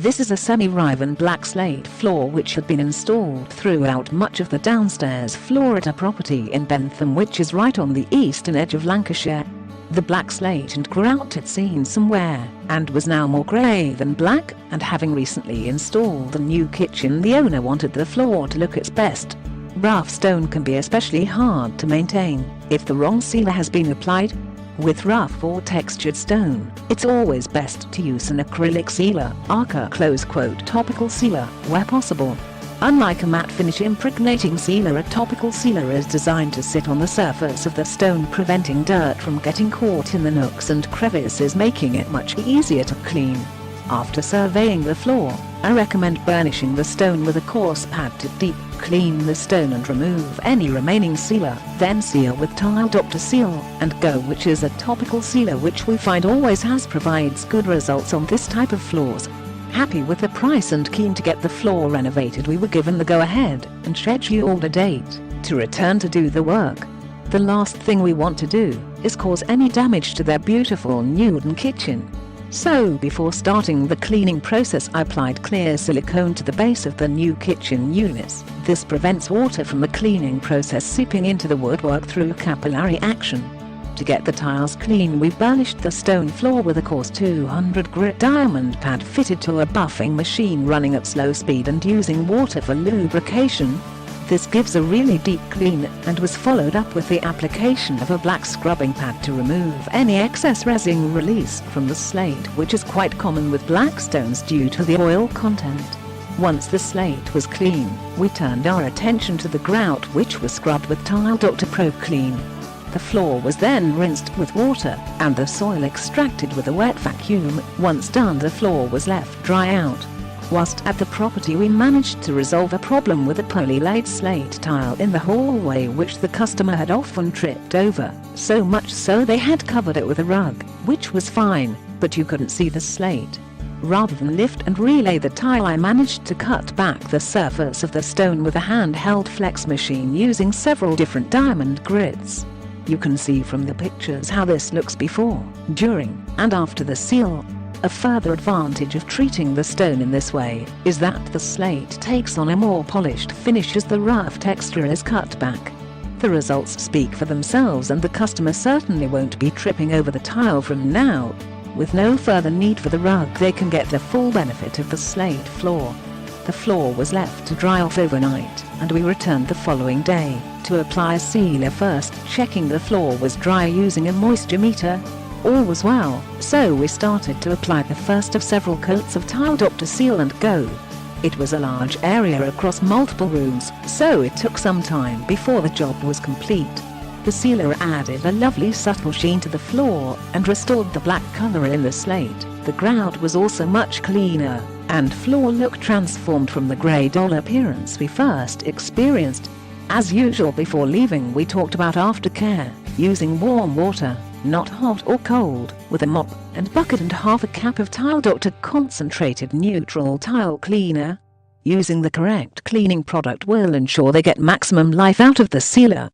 This is a Semi Riven Black Slate floor which had been installed throughout much of the downstairs floor at a property in Bentham, which is right on the eastern edge of Lancashire. The black slate and grout had seen some wear and was now more grey than black, and having recently installed a new kitchen, the owner wanted the floor to look its best. Rough stone can be especially hard to maintain if the wrong sealer has been applied. With rough or textured stone, it's always best to use an acrylic sealer, Topical Sealer, where possible. Unlike a matte finish impregnating sealer, a topical sealer is designed to sit on the surface of the stone, preventing dirt from getting caught in the nooks and crevices, making it much easier to clean. After surveying the floor, I recommend burnishing the stone with a coarse pad to deep clean the stone and remove any remaining sealer, then seal with Topical Seal and Go, which is a topical sealer which we find always provides good results on this type of floors. Happy with the price and keen to get the floor renovated, we were given the go-ahead and scheduled a date to return to do the work. The last thing we want to do is cause any damage to their beautiful new wooden kitchen. So before starting the cleaning process, I applied clear silicone to the base of the new kitchen units. This prevents water from the cleaning process seeping into the woodwork through capillary action. To get the tiles clean, we burnished the stone floor with a coarse 200 grit diamond pad fitted to a buffing machine running at slow speed and using water for lubrication. This gives a really deep clean and was followed up with the application of a black scrubbing pad to remove any excess resin release from the slate, which is quite common with black stones due to the oil content. Once the slate was clean, we turned our attention to the grout, which was scrubbed with Topical Pro Clean. The floor was then rinsed with water and the soil extracted with a wet vacuum. Once done, the floor was left dry out. Whilst at the property, we managed to resolve a problem with a poorly laid slate tile in the hallway which the customer had often tripped over, so much so they had covered it with a rug, which was fine, but you couldn't see the slate. Rather than lift and relay the tile, I managed to cut back the surface of the stone with a handheld flex machine using several different diamond grits. You can see from the pictures how this looks before, during, and after the seal. A further advantage of treating the stone in this way is that the slate takes on a more polished finish as the rough texture is cut back. The results speak for themselves, and the customer certainly won't be tripping over the tile from now. With no further need for the rug, they can get the full benefit of the slate floor. The floor was left to dry off overnight, and we returned the following day to apply a sealer, first checking the floor was dry using a moisture meter. All was well, so we started to apply the first of several coats of Topical Seal and Go. It was a large area across multiple rooms, so it took some time before the job was complete. The sealer added a lovely subtle sheen to the floor and restored the black colour in the slate. The grout was also much cleaner, and floor looked transformed from the grey dull appearance we first experienced. As usual, before leaving, we talked about aftercare, using warm water, not hot or cold, with a mop and bucket and half a cap of Topical concentrated neutral tile cleaner. Using the correct cleaning product will ensure they get maximum life out of the sealer.